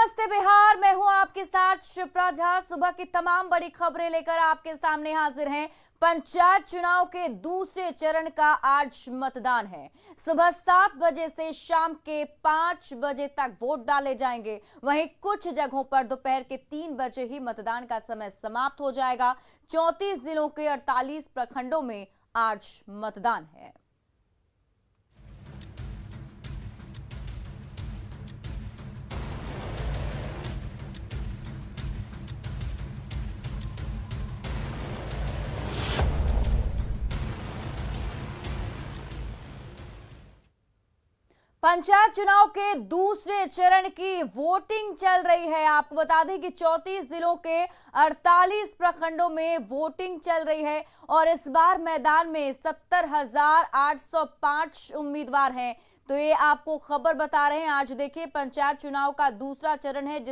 नमस्ते बिहार, मैं हूं आपके साथ शिप्रा झा। सुबह की तमाम बड़ी खबरें लेकर आपके सामने हाजिर हैं। पंचायत चुनाव के दूसरे चरण का आज मतदान है। सुबह 7 बजे से शाम के 5 बजे तक वोट डाले जाएंगे। वहीं कुछ जगहों पर दोपहर के 3 बजे ही मतदान का समय समाप्त हो जाएगा। 34 जिलों के 48 प्रखंडों में आज मतदान है। पंचायत चुनाव के दूसरे चरण की वोटिंग चल रही है। आपको बता दें कि 34 जिलों के 48 प्रखंडों में वोटिंग चल रही है और इस बार मैदान में 70,805 उम्मीदवार हैं। तो ये आपको खबर बता रहे हैं। आज देखिए, पंचायत चुनाव का दूसरा चरण है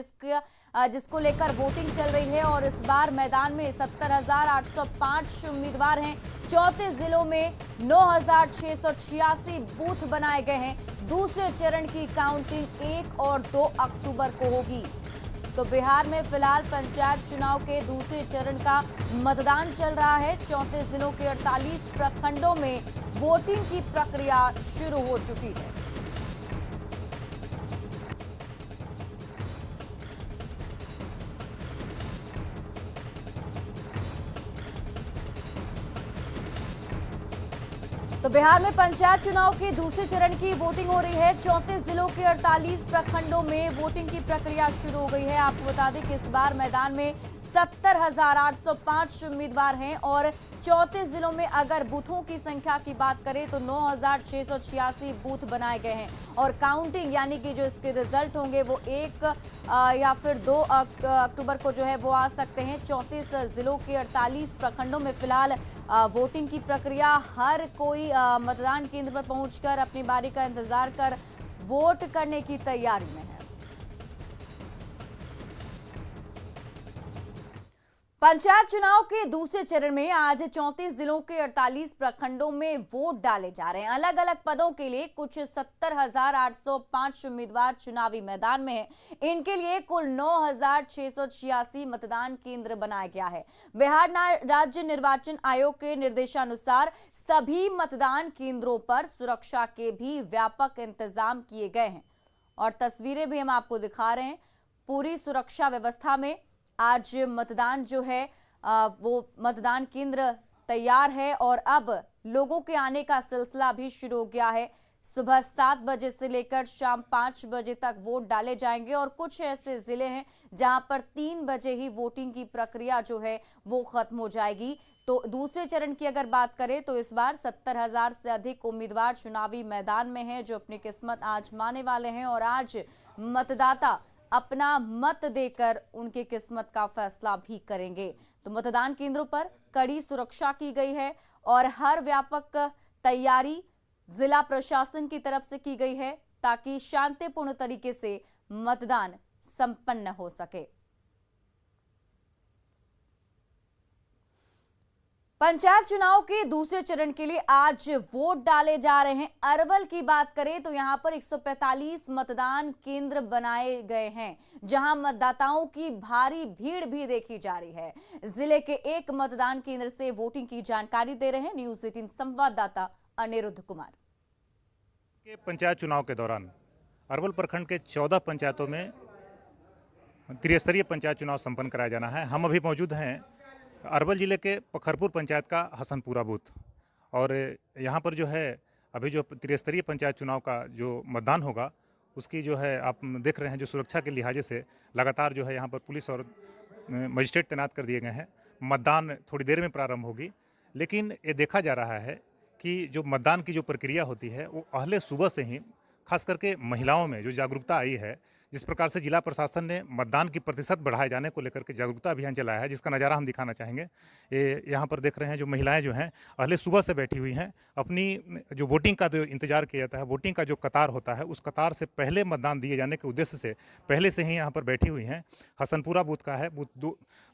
जिसको लेकर वोटिंग चल रही है और इस बार मैदान में 70,805 उम्मीदवार हैं। 34 जिलों में 9,686 बूथ बनाए गए हैं। दूसरे चरण की काउंटिंग 1 और 2 अक्टूबर को होगी। तो बिहार में फिलहाल पंचायत चुनाव के दूसरे चरण का मतदान चल रहा है। 34 जिलों के 48 प्रखंडों में वोटिंग की प्रक्रिया शुरू हो चुकी है। तो बिहार में पंचायत चुनाव के दूसरे चरण की वोटिंग हो रही है। 34 जिलों के 48 प्रखंडों में वोटिंग की प्रक्रिया शुरू हो गई है। आपको बता दें कि इस बार मैदान में 70,805 उम्मीदवार हैं और 34 जिलों में अगर बूथों की संख्या की बात करें तो 9,686 बूथ बनाए गए हैं और काउंटिंग यानी कि जो इसके रिजल्ट होंगे वो 1 या फिर 2 अक्टूबर को जो है वो आ सकते हैं। 34 जिलों के 48 प्रखंडों में फिलहाल वोटिंग की प्रक्रिया, हर कोई मतदान केंद्र पर पहुंचकर अपनी बारी का इंतजार कर वोट करने की तैयारी में है। पंचायत चुनाव के दूसरे चरण में आज 34 जिलों के 48 प्रखंडों में वोट डाले जा रहे हैं। अलग अलग पदों के लिए कुछ 70,805 उम्मीदवार चुनावी मैदान में हैं। इनके लिए कुल 9,686 मतदान केंद्र बनाया गया है। बिहार राज्य निर्वाचन आयोग के निर्देशानुसार सभी मतदान केंद्रों पर सुरक्षा के भी व्यापक इंतजाम किए गए हैं और तस्वीरें भी हम आपको दिखा रहे हैं। पूरी सुरक्षा व्यवस्था में आज मतदान जो है वो मतदान केंद्र तैयार है और अब लोगों के आने का सिलसिला भी शुरू हो गया है। सुबह 7 बजे से लेकर शाम 5 बजे तक वोट डाले जाएंगे और कुछ ऐसे जिले हैं जहां पर 3 बजे ही वोटिंग की प्रक्रिया जो है वो खत्म हो जाएगी। तो दूसरे चरण की अगर बात करें तो इस बार 70,000 से अधिक उम्मीदवार चुनावी मैदान में हैं जो अपनी किस्मत आजमाने वाले हैं और आज मतदाता अपना मत देकर उनकी किस्मत का फैसला भी करेंगे। तो मतदान केंद्रों पर कड़ी सुरक्षा की गई है और हर व्यापक तैयारी जिला प्रशासन की तरफ से की गई है ताकि शांतिपूर्ण तरीके से मतदान संपन्न हो सके। पंचायत चुनाव के दूसरे चरण के लिए आज वोट डाले जा रहे हैं। अरवल की बात करें तो यहां पर 145 मतदान केंद्र बनाए गए हैं जहां मतदाताओं की भारी भीड़ भी देखी जा रही है। जिले के एक मतदान केंद्र से वोटिंग की जानकारी दे रहे हैं न्यूज़ 18 संवाददाता अनिरुद्ध कुमार। पंचायत चुनाव के दौरान अरवल प्रखंड के 14 पंचायतों में त्रिस्तरीय पंचायत चुनाव संपन्न कराया जाना है। हम अभी मौजूद हैं अरवल जिले के पखरपुर पंचायत का हसनपुरा बूथ और यहाँ पर जो है अभी जो त्रिस्तरीय पंचायत चुनाव का जो मतदान होगा उसकी जो है आप देख रहे हैं जो सुरक्षा के लिहाजे से लगातार जो है यहाँ पर पुलिस और मजिस्ट्रेट तैनात कर दिए गए हैं। मतदान थोड़ी देर में प्रारंभ होगी, लेकिन ये देखा जा रहा है कि जो मतदान की जो प्रक्रिया होती है वो पहले सुबह से ही खास करके महिलाओं में जो जागरूकता आई है, जिस प्रकार से जिला प्रशासन ने मतदान की प्रतिशत बढ़ाए जाने को लेकर के जागरूकता अभियान चलाया है, जिसका नज़ारा हम दिखाना चाहेंगे। ये यहाँ पर देख रहे हैं जो महिलाएं जो हैं पहले सुबह से बैठी हुई हैं, अपनी जो वोटिंग का जो इंतजार किया जाता है, वोटिंग का जो कतार होता है उस कतार से पहले मतदान दिए जाने के उद्देश्य से पहले से ही यहाँ पर बैठी हुई हैं। हसनपुरा बूथ का है, बूथ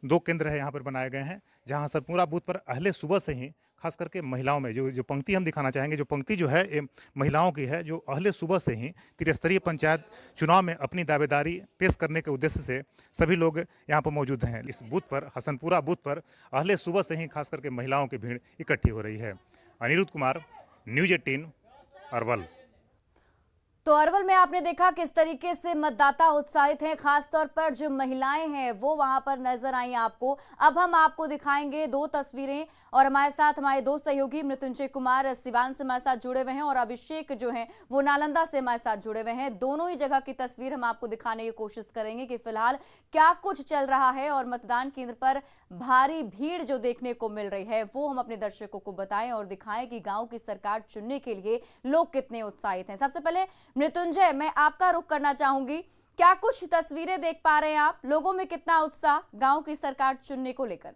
दो केंद्र है यहाँ पर बनाए गए हैं, जहाँ हसनपुरा बूथ पर पहले सुबह से ही खास करके महिलाओं में जो जो पंक्ति हम दिखाना चाहेंगे, जो पंक्ति जो है ये महिलाओं की है, जो अहले सुबह से ही त्रिस्तरीय पंचायत चुनाव में अपनी दावेदारी पेश करने के उद्देश्य से सभी लोग यहाँ पर मौजूद हैं। इस बूथ पर, हसनपुरा बूथ पर अहले सुबह से ही खास करके महिलाओं की भीड़ इकट्ठी हो रही है। अनिरुद्ध कुमार, न्यूज़ 18, अरवल। तो अरवल में आपने देखा किस तरीके से मतदाता उत्साहित हैं, खासतौर पर जो महिलाएं हैं वो वहां पर नजर आई आपको। अब हम आपको दिखाएंगे दो तस्वीरें और हमारे साथ हमारे दो सहयोगी मृत्युंजय कुमार सिवान से हमारे साथ जुड़े हुए हैं और अभिषेक जो हैं वो नालंदा से हमारे साथ जुड़े हुए हैं। दोनों ही जगह की तस्वीर हम आपको दिखाने की कोशिश करेंगे कि फिलहाल क्या कुछ चल रहा है और मतदान केंद्र पर भारी भीड़ जो देखने को मिल रही है वो हम अपने दर्शकों को बताएं और दिखाएं कि गांव की सरकार चुनने के लिए लोग कितने उत्साहित हैं। सबसे पहले मृत्युंजय, मैं आपका रुख करना चाहूंगी, क्या कुछ तस्वीरें देख पा रहे हैं आप? लोगों में कितना उत्साह गांव की सरकार चुनने को लेकर?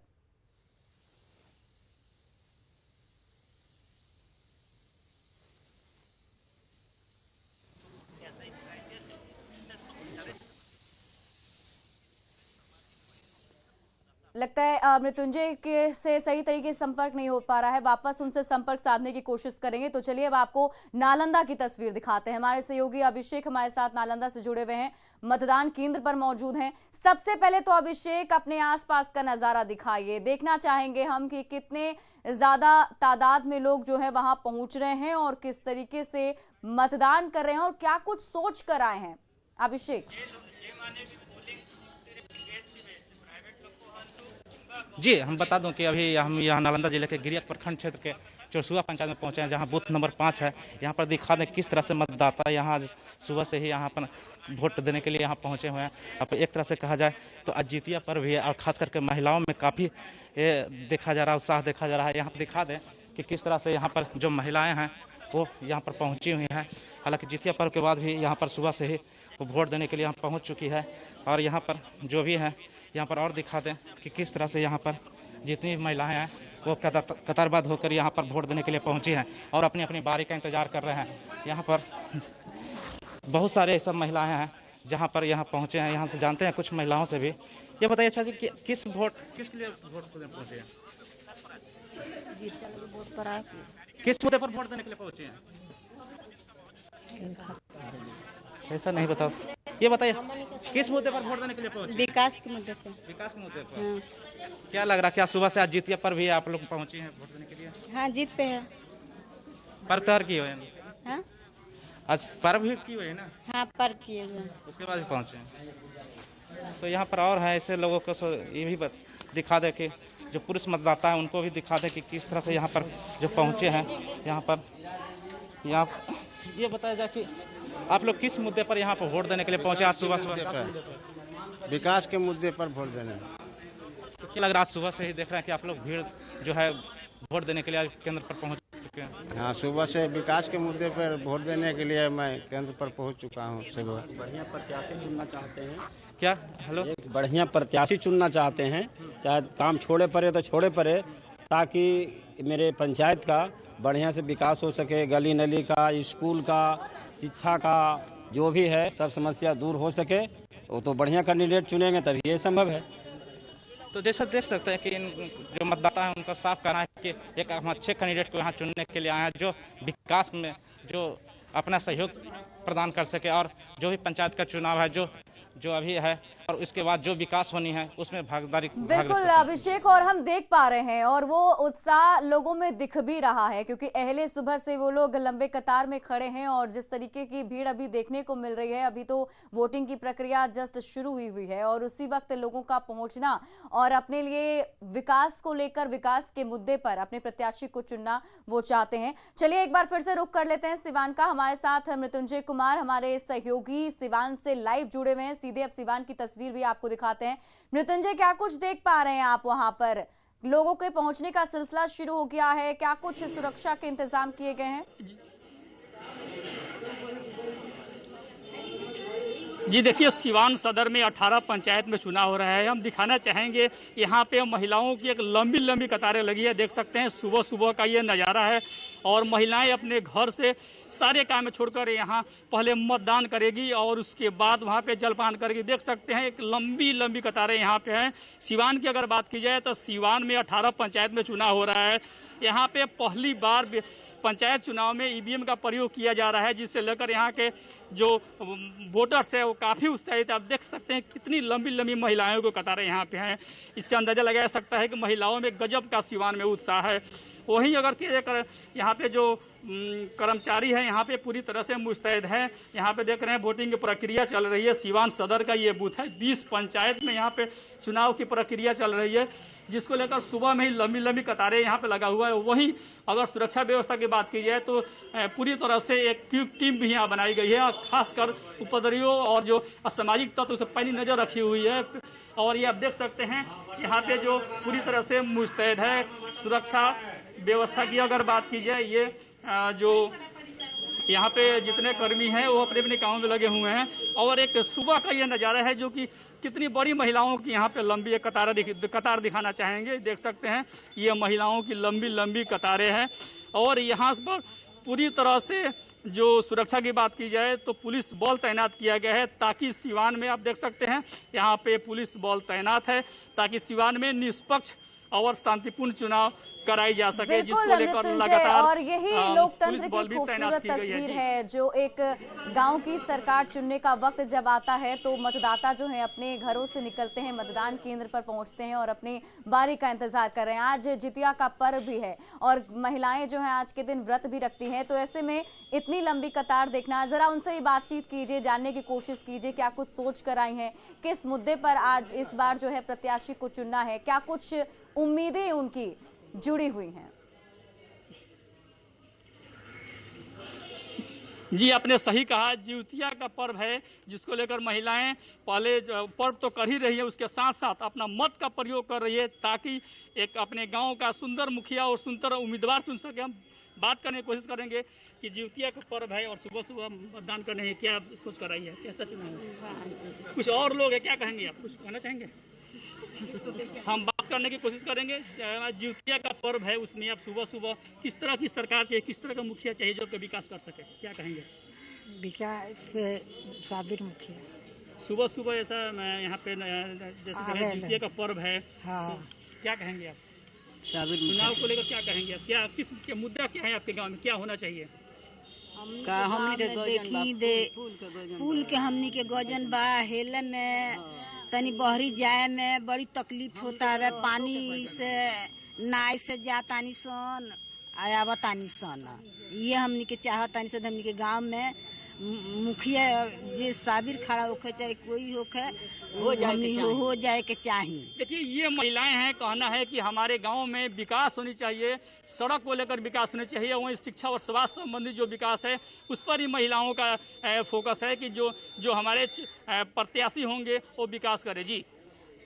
लगता है मृत्युंजय के से सही तरीके से संपर्क नहीं हो पा रहा है, वापस उनसे संपर्क साधने की कोशिश करेंगे। तो चलिए अब आपको नालंदा की तस्वीर दिखाते हैं। हमारे सहयोगी अभिषेक हमारे साथ नालंदा से जुड़े हुए हैं, मतदान केंद्र पर मौजूद हैं। सबसे पहले तो अभिषेक अपने आसपास का नजारा दिखाइए, देखना चाहेंगे हम कि कितने ज्यादा तादाद में लोग जो है वहां पहुंच रहे हैं और किस तरीके से मतदान कर रहे हैं और क्या कुछ सोच कर आए हैं। अभिषेक जी, हम बता दूं कि अभी हम यहाँ नालंदा जिले के गिरियक प्रखंड क्षेत्र के चोरसुआ पंचायत में पहुंचे हैं, जहां बूथ नंबर 5 है। यहाँ पर दिखा दें किस तरह से मतदाता यहाँ सुबह से ही यहाँ पर वोट देने के लिए यहाँ पहुंचे हुए हैं। अब एक तरह से कहा जाए तो आज जितिया पर्व भी है और खास करके महिलाओं में काफ़ी देखा जा रहा है, उत्साह देखा जा रहा है। यहाँ पर दिखा दें कि किस तरह से यहाँ पर जो महिलाएँ हैं वो यहाँ पर पहुँची हुई हैं। हालाँकि जितिया पर्व के बाद भी यहाँ पर सुबह से ही वो वोट देने के लिए यहाँ पहुँच चुकी है। और यहाँ पर जो भी है यहाँ पर और दिखा दें कि किस तरह से यहाँ पर जितनी महिलाएं हैं वो कतारबद्ध होकर यहाँ पर वोट देने के लिए पहुँची हैं और अपनी अपनी बारी का इंतजार कर रहे हैं। यहाँ पर बहुत सारे सब महिलाएं हैं जहाँ पर यहाँ पहुँचे हैं। यहाँ से जानते हैं कुछ महिलाओं से भी। ये बताइए अच्छा जी कि किस लिए वोट देने पहुँचे हैं? किस मुद्दे पर वोट देने के लिए पहुँचे हैं? ऐसा नहीं बताओ, ये बताइए किस मुद्दे पर वोट देने के लिए पहुंचे? विकास के मुद्दे पर। विकास के मुद्दे पर। क्या लग रहा है, क्या सुबह से आज जितिया पर भी आप लोग पहुंचे हैं वोट देने के लिए? हाँ, जीत पे है। पर्व की हुए हाँ? आज पर्व की हुए है ना? हाँ, पर्व किए हुए। उसके बाद ही पहुंचे हैं। तो यहाँ पर और है ऐसे लोगों को ये भी दिखा दे कि जो पुरुष मतदाता है उनको भी दिखा दे कि किस तरह से यहाँ पर जो पहुँचे हैं। यहाँ पर ये बताया जाए कि आप लोग किस मुद्दे पर यहाँ पर वोट देने के लिए पहुंचे आज सुबह? विकास के मुद्दे पर वोट देने। तो क्या लग रहा है, सुबह से ही देख रहे हैं कि आप लोग भीड़ जो है वोट देने के लिए केंद्र पर पहुंच चुके हैं? हाँ, सुबह से विकास के मुद्दे पर वोट देने के लिए मैं केंद्र पर पहुंच चुका हूँ। सुबह बढ़िया प्रत्याशी चुनना चाहते हैं। क्या? हेलो, एक बढ़िया प्रत्याशी चुनना चाहते हैं, चाहे काम छोड़े पड़े तो छोड़े पड़े, ताकि मेरे पंचायत का बढ़िया से विकास हो सके। गली नली का, स्कूल का, शिक्षा का, जो भी है सब समस्या दूर हो सके। वो तो बढ़िया कैंडिडेट चुनेंगे तभी ये संभव है। तो जैसा देख सकते हैं कि इन जो मतदाता हैं उनका साफ कहना है कि एक हम अच्छे कैंडिडेट को यहाँ चुनने के लिए आए हैं जो विकास में जो अपना सहयोग प्रदान कर सके और जो भी पंचायत का चुनाव है जो अभी है और उसके बाद जो विकास होनी है उसमें भागीदारी। बिल्कुल अभिषेक, और हम देख पा रहे हैं और वो उत्साह लोगों में दिख भी रहा है क्योंकि अहले सुबह से वो लोग लंबे कतार में खड़े हैं और जिस तरीके की भीड़ अभी देखने को मिल रही है। अभी तो वोटिंग की प्रक्रिया जस्ट शुरू हुई है और उसी वक्त लोगों का पहुंचना और अपने लिए विकास को लेकर, विकास के मुद्दे पर अपने प्रत्याशी को चुनना वो चाहते हैं। चलिए एक बार फिर से रुख कर लेते हैं सिवान का। हमारे साथ मृत्युंजय कुमार हमारे सहयोगी सिवान से लाइव जुड़े हुए हैं। सीधे अब सिवान की तस्वीर भी आपको दिखाते हैं। मृत्युंजय, क्या कुछ देख पा रहे हैं आप? वहां पर लोगों के पहुंचने का सिलसिला शुरू हो गया है, क्या कुछ सुरक्षा के इंतजाम किए गए हैं? जी देखिए, सिवान सदर में 18 पंचायत में चुनाव हो रहा है। हम दिखाना चाहेंगे यहाँ पे महिलाओं की एक लंबी लंबी कतारें लगी है। देख सकते हैं सुबह सुबह का ये नज़ारा है और महिलाएं अपने घर से सारे काम छोड़कर यहाँ पहले मतदान करेगी और उसके बाद वहाँ पे जलपान करेगी। देख सकते हैं एक लंबी लंबी कतारें यहाँ पे हैं। सिवान की अगर बात की जाए तो सिवान में 18 पंचायत में चुनाव हो रहा है। यहाँ पे पहली बार पंचायत चुनाव में ईवीएम का प्रयोग किया जा रहा है, जिससे लेकर यहाँ के जो वोटर्स है वो काफ़ी उत्साहित है। आप देख सकते हैं कितनी लंबी लंबी महिलाओं को कतारें यहाँ पे हैं। इससे अंदाजा लगाया सकता है कि महिलाओं में गजब का सिवान में उत्साह है। वहीं अगर यहाँ पे जो कर्मचारी है यहाँ पे पूरी तरह से मुस्तैद है। यहाँ पे देख रहे हैं वोटिंग की प्रक्रिया चल रही है। सिवान सदर का ये बूथ है। 20 पंचायत में यहाँ पे चुनाव की प्रक्रिया चल रही है, जिसको लेकर सुबह में ही लंबी लंबी कतारें यहाँ पे लगा हुआ है। वहीं अगर सुरक्षा व्यवस्था की बात की जाए तो पूरी तरह से एक टीम भी यहाँ बनाई गई है और खासकर उपद्रवियों और जो असामाजिक तत्व से पैनी नजर रखी हुई है। और ये आप देख सकते हैं यहाँ पे जो पूरी तरह से मुस्तैद है। सुरक्षा व्यवस्था की अगर बात की जाए, ये जो यहाँ पे जितने कर्मी हैं वो अपने अपने कामों में लगे हुए हैं। और एक सुबह का ये नज़ारा है जो कि कितनी बड़ी महिलाओं की यहाँ पे लंबी एक कतार दिखाना चाहेंगे। देख सकते हैं ये महिलाओं की लंबी लंबी कतारें हैं। और यहाँ पर पूरी तरह से जो सुरक्षा की बात की जाए तो पुलिस बल तैनात किया गया है, ताकि सिवान में आप देख सकते हैं यहाँ पे पुलिस बल तैनात है, ताकि सिवान में निष्पक्ष और शांतिपूर्ण चुनाव कराई जा सके, जिसको लेकर लगातार और यही लोकतंत्र की खूबसूरत तस्वीर है। जो एक गांव की सरकार चुनने का वक्त जब आता है तो मतदाता जो है अपने घरों से निकलते हैं, मतदान केंद्र पर पहुंचते हैं और अपनी बारी का इंतजार कर रहे हैं। आज जितिया का पर्व भी है और महिलाएं जो है आज के दिन व्रत भी रखती हैं। तो ऐसे में इतनी लंबी कतार देखना, जरा उनसे ही बातचीत कीजिए, जानने की कोशिश कीजिए क्या कुछ सोच कर आई हैं, किस मुद्दे पर आज इस बार जो है प्रत्याशी को चुनना है, क्या कुछ उम्मीदें उनकी जुड़ी हुई हैं। जी आपने सही कहा, जितिया का पर्व है जिसको लेकर महिलाएं पहले पर्व तो कर ही रही है, उसके साथ साथ अपना मत का प्रयोग कर रही है, ताकि एक अपने गांव का सुंदर मुखिया और सुंदर उम्मीदवार चुन सके। हम बात करने की कोशिश करेंगे कि जितिया का पर्व है और सुबह सुबह मतदान करने है, क्या सोच कर आई है, कैसा चुनाव? कुछ और लोग है, क्या कहेंगे आप, कुछ कहना चाहेंगे? हम बात करने की कोशिश करेंगे। जितिया का पर्व है, उसमें आप सुबह सुबह किस तरह की सरकार चाहिए, किस तरह का मुखिया चाहिए जो कि विकास कर सके, क्या कहेंगे? विकास साबिर मुखिया। सुबह सुबह ऐसा यहाँ पे जैसे जितिया का पर्व है, हाँ। तो क्या कहेंगे आप साबिर चुनाव को लेकर, क्या कहेंगे आप, क्या किस के मुद्दा क्या है आपके गाँव में, क्या होना चाहिए? हमनी के देखी दे पुल के हमनी के गजन बा, हेले में तनी बहरी जाए में बड़ी तकलीफ होता है। पानी से नाय से जातानी सन आया तानी सन, ये हमनी के चाहतानी सन। हमनी के गांव में मुखिया जे साबिर खड़ा होके चाहे कोई होके हो जाए के चाहिए। देखिए ये महिलाएं हैं, कहना है कि हमारे गांव में विकास होनी चाहिए, सड़क को लेकर विकास होनी चाहिए, वहीं शिक्षा और स्वास्थ्य संबंधी जो विकास है उस पर ही महिलाओं का फोकस है कि जो हमारे प्रत्याशी होंगे वो विकास करे। जी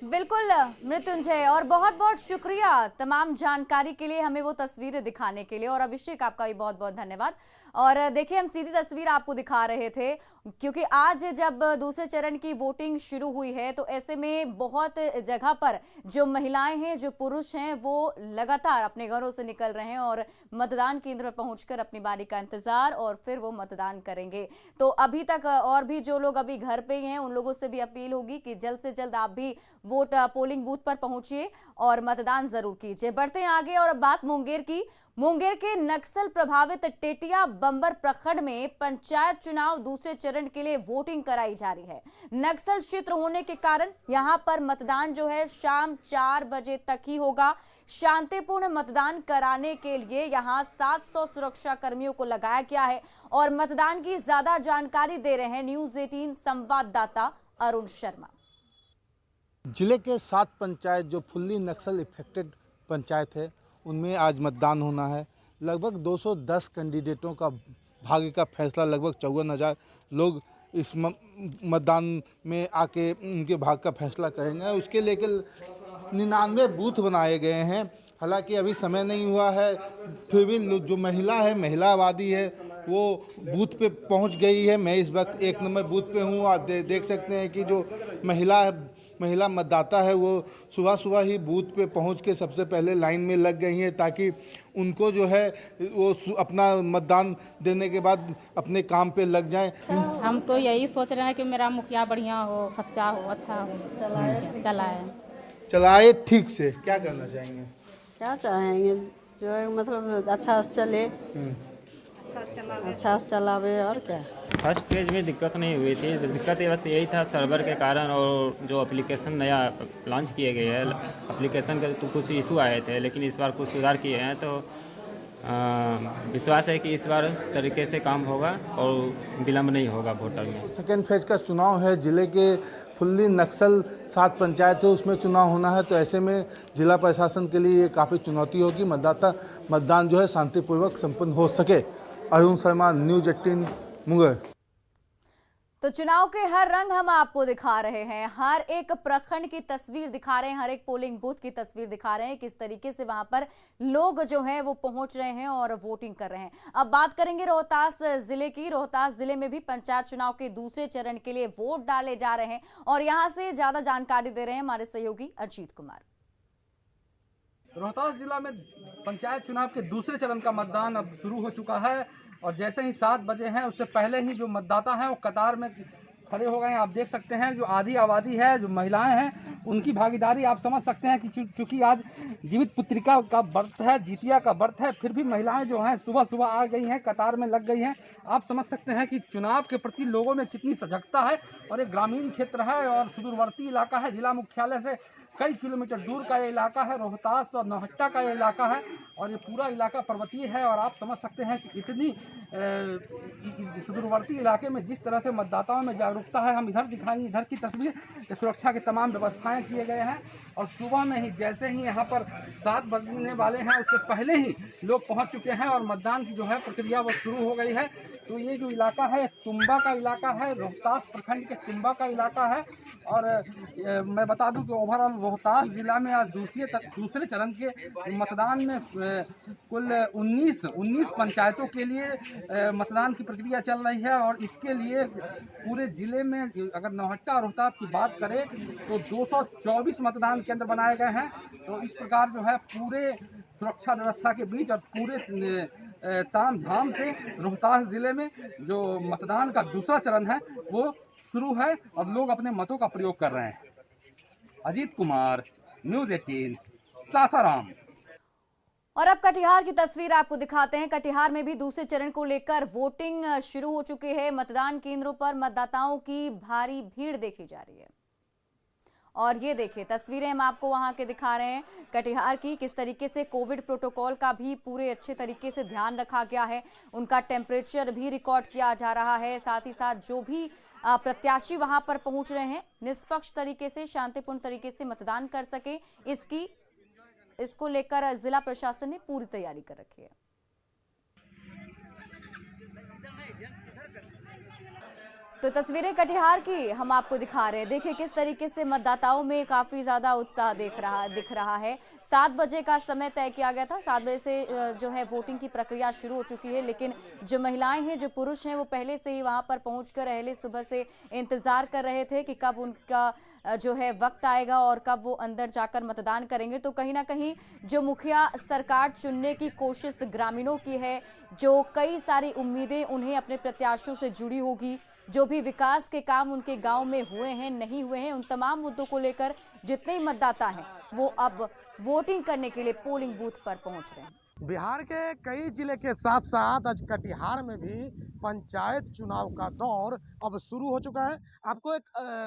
बिल्कुल मृत्युंजय, और बहुत बहुत शुक्रिया तमाम जानकारी के लिए, हमें वो तस्वीरें दिखाने के लिए। और अभिषेक आपका भी बहुत बहुत धन्यवाद। और देखिए हम सीधी तस्वीर आपको दिखा रहे थे क्योंकि आज जब दूसरे चरण की वोटिंग शुरू हुई है तो ऐसे में बहुत जगह पर जो महिलाएं हैं, जो पुरुष हैं, वो लगातार अपने घरों से निकल रहे हैं और मतदान केंद्र पर पहुंचकर अपनी बारी का इंतजार और फिर वो मतदान करेंगे। तो अभी तक और भी जो लोग अभी घर पे ही हैं उन लोगों से भी अपील होगी कि जल्द से जल्द आप भी वोट पोलिंग बूथ पर पहुंचिए और मतदान जरूर कीजिए। बढ़ते हैं आगे और अब बात मुंगेर की। मुंगेर के नक्सल प्रभावित टेटिया बंबर प्रखंड में पंचायत चुनाव दूसरे चरण के लिए वोटिंग कराई जा रही है। नक्सल क्षेत्र होने के कारण यहां पर मतदान जो है शाम 4 बजे तक ही होगा। शांतिपूर्ण मतदान कराने के लिए यहां 700 सुरक्षा कर्मियों को लगाया गया है और मतदान की ज्यादा जानकारी दे रहे हैं न्यूज़ 18 संवाददाता अरुण शर्मा। जिले के 7 पंचायत जो फुल्ली नक्सल इफेक्टेड पंचायत है उनमें आज मतदान होना है। लगभग 210 कैंडिडेटों का भाग्य का फैसला, लगभग 54,000 लोग इस मतदान में आके उनके भाग्य का फैसला करेंगे। उसके लेकर 99 बूथ बनाए गए हैं। हालांकि अभी समय नहीं हुआ है, फिर भी जो महिला है, महिला आबादी है, वो बूथ पे पहुंच गई है। मैं इस वक्त 1 नंबर बूथ पे हूँ। आप देख सकते हैं कि जो महिला मतदाता है वो सुबह सुबह ही बूथ पे पहुंच के सबसे पहले लाइन में लग गई हैं, ताकि उनको जो है वो अपना मतदान देने के बाद अपने काम पे लग जाएं। हम तो यही सोच रहे हैं कि मेरा मुखिया बढ़िया हो, सच्चा हो, अच्छा हो, चलाए ठीक से। क्या करना चाहेंगे? क्या चाहेंगे, जो है मतलब अच्छा से चले, अच्छा से चलावे। और क्या, फर्स्ट पेज में दिक्कत नहीं हुई थी। दिक्कत बस यही था सर्वर के कारण, और जो एप्लीकेशन नया लॉन्च किए गए हैं एप्लीकेशन के तो कुछ इशू आए थे, लेकिन इस बार कुछ सुधार किए हैं, तो विश्वास है कि इस बार तरीके से काम होगा और विलम्ब नहीं होगा वोटर में। सेकेंड फेज का चुनाव है। जिले के फुल्ली नक्सल 7 पंचायत है, उसमें चुनाव होना है, तो ऐसे में जिला प्रशासन के लिए ये काफ़ी चुनौती होगी। मतदान जो है शांतिपूर्वक संपन्न हो सके। अरुण शर्मा, न्यूज़ 18 मुंगेर। तो चुनाव के हर रंग हम आपको दिखा रहे हैं, हर एक प्रखंड की तस्वीर दिखा रहे हैं, हर एक पोलिंग बूथ की तस्वीर दिखा रहे हैं, किस तरीके से वहां पर लोग जो हैं वो पहुंच रहे हैं और वोटिंग कर रहे हैं। अब बात करेंगे रोहतास जिले की। रोहतास जिले में भी पंचायत चुनाव के दूसरे चरण के लिए वोट डाले जा रहे हैं और यहां से ज्यादा जानकारी दे रहे हैं हमारे सहयोगी अजीत कुमार। रोहतास जिला में पंचायत चुनाव के दूसरे चरण का मतदान अब शुरू हो चुका है और जैसे ही 7 बजे हैं उससे पहले ही जो मतदाता हैं वो कतार में खड़े हो गए हैं। आप देख सकते हैं जो आधी आबादी है, जो महिलाएं हैं, उनकी भागीदारी आप समझ सकते हैं कि चूंकि आज जीवित पुत्रिका का व्रत है, जितिया का व्रत है, फिर भी महिलाएं जो हैं सुबह सुबह आ गई हैं, कतार में लग गई हैं। आप समझ सकते हैं कि चुनाव के प्रति लोगों में कितनी सजगता है। और एक ग्रामीण क्षेत्र है और सुदूरवर्ती इलाका है, जिला मुख्यालय से कई किलोमीटर दूर का ये इलाका है। रोहतास और नौहट्टा का ये इलाका है और ये पूरा इलाका पर्वतीय है और आप समझ सकते हैं कि इतनी सुदूरवर्ती इलाके में जिस तरह से मतदाताओं में जागरूकता है। हम इधर दिखाएंगे, इधर की तस्वीर। सुरक्षा की तमाम व्यवस्थाएं किए गए हैं और सुबह में ही जैसे ही यहाँ पर 7 बजने वाले हैं उससे पहले ही लोग पहुँच चुके हैं और मतदान की जो है प्रक्रिया वो शुरू हो गई है। तो ये जो इलाका है तुम्बा का इलाका है, रोहतास प्रखंड के तुम्बा का इलाका है। और मैं बता दूं कि ओवरऑल रोहतास जिला में आज दूसरे चरण के मतदान में कुल 19 पंचायतों के लिए मतदान की प्रक्रिया चल रही है और इसके लिए पूरे जिले में अगर नौहट्टा और रोहतास की बात करें तो 224 मतदान केंद्र बनाए गए हैं। तो इस प्रकार जो है पूरे सुरक्षा व्यवस्था के बीच और पूरे ताम झाम से रोहतास जिले में जो मतदान का दूसरा चरण है वो शुरू है और लोग अपने मतों का प्रयोग कर रहे हैं। अजीत कुमार, न्यूज़ 18, सासाराम। और अब कटिहार की तस्वीर आपको दिखाते हैं। कटिहार में भी दूसरे चरण को लेकर वोटिंग शुरू हो चुकी है। मतदान केंद्रों पर मतदाताओं की भारी भीड़ देखी जा रही है और ये देखिए तस्वीरें हम आपको वहां के दिखा रहे हैं कटिहार की, किस तरीके से कोविड प्रोटोकॉल का भी पूरे अच्छे तरीके से ध्यान रखा गया है। उनका टेम्परेचर भी रिकॉर्ड किया जा रहा है। साथ ही साथ जो भी प्रत्याशी वहां पर पहुंच रहे हैं निष्पक्ष तरीके से, शांतिपूर्ण तरीके से मतदान कर सके, इसको लेकर जिला प्रशासन ने पूरी तैयारी कर रखी है। तो तस्वीरें कटिहार की हम आपको दिखा रहे हैं। देखिए किस तरीके से मतदाताओं में काफी ज्यादा उत्साह दिख रहा है। 7 बजे का समय तय किया गया था। 7 बजे से जो है वोटिंग की प्रक्रिया शुरू हो चुकी है, लेकिन जो महिलाएं हैं, जो पुरुष हैं, वो पहले से ही वहां पर पहुंचकर पहले सुबह से इंतजार कर रहे थे कि कब उनका जो है वक्त आएगा और कब वो अंदर जाकर मतदान करेंगे। तो कहीं ना कहीं जो मुखिया सरकार चुनने की कोशिश ग्रामीणों की है, जो कई सारी उम्मीदें उन्हें अपने प्रत्याशियों से जुड़ी होगी, जो भी विकास के काम उनके गांव में हुए हैं, नहीं हुए हैं, उन तमाम मुद्दों को लेकर जितने मतदाता हैं वो अब वोटिंग करने के लिए पोलिंग बूथ पर पहुंच रहे हैं। बिहार के कई जिले के साथ साथ आज कटिहार में भी पंचायत चुनाव का दौर अब शुरू हो चुका है। आपको एक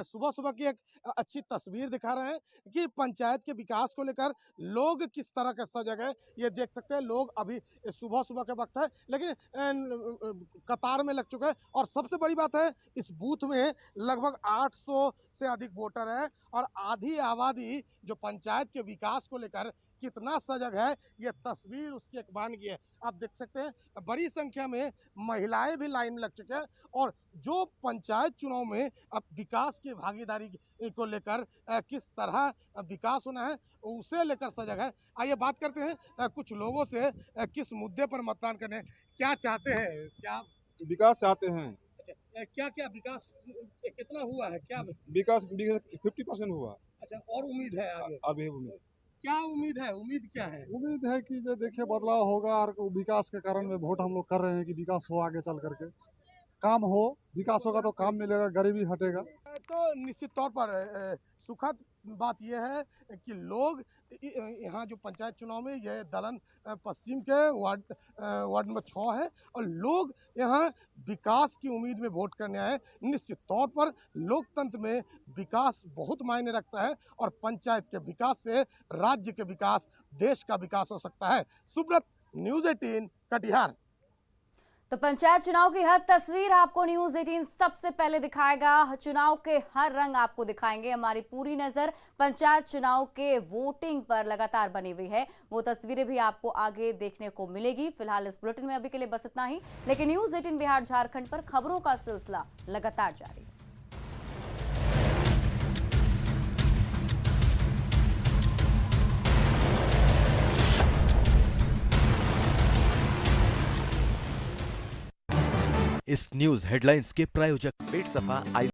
सुबह सुबह की एक अच्छी तस्वीर दिखा रहे हैं कि पंचायत के विकास को लेकर लोग किस तरह का सजग है। ये देख सकते हैं, लोग अभी सुबह सुबह के वक्त है लेकिन कतार में लग चुके हैं। और सबसे बड़ी बात है, इस बूथ में लगभग 800 से अधिक वोटर हैं और आधी आबादी जो पंचायत के विकास को लेकर कितना सजग है ये तस्वीर उसकी एक बानगी है। आप देख सकते हैं बड़ी संख्या में महिलाएं भी लाइन में लग चुके हैं और जो पंचायत चुनाव में अब विकास की भागीदारी को लेकर किस तरह विकास होना है उसे लेकर सजग है। आइए बात करते हैं कुछ लोगों से किस मुद्दे पर मतदान करने क्या चाहते हैं। क्या विकास चाहते हैं? अच्छा, क्या क्या विकास कितना हुआ है? क्या विकास 50% हुआ। अच्छा, और उम्मीद है आगे? अभी उम्मीद क्या उम्मीद है? उम्मीद क्या है? उम्मीद है कि जो देखिए बदलाव होगा और विकास के कारण में वोट हम लोग कर रहे हैं कि विकास हो, आगे चल करके काम हो। विकास होगा तो काम मिलेगा, गरीबी हटेगा। तो निश्चित तौर पर सुखद बात यह है कि लोग यहाँ जो पंचायत चुनाव में यह दलन पश्चिम के वार्ड नंबर 6 है और लोग यहाँ विकास की उम्मीद में वोट करने आए। निश्चित तौर पर लोकतंत्र में विकास बहुत मायने रखता है और पंचायत के विकास से राज्य के विकास, देश का विकास हो सकता है। सुब्रत, न्यूज़ 18 कटिहार। तो पंचायत चुनाव की हर तस्वीर आपको न्यूज़ 18 सबसे पहले दिखाएगा। चुनाव के हर रंग आपको दिखाएंगे। हमारी पूरी नजर पंचायत चुनाव के वोटिंग पर लगातार बनी हुई है, वो तस्वीरें भी आपको आगे देखने को मिलेगी। फिलहाल इस बुलेटिन में अभी के लिए बस इतना ही, लेकिन न्यूज़ 18 बिहार झारखंड पर खबरों का सिलसिला लगातार जारी। इस न्यूज हेडलाइंस के प्रायोजक पेट सफा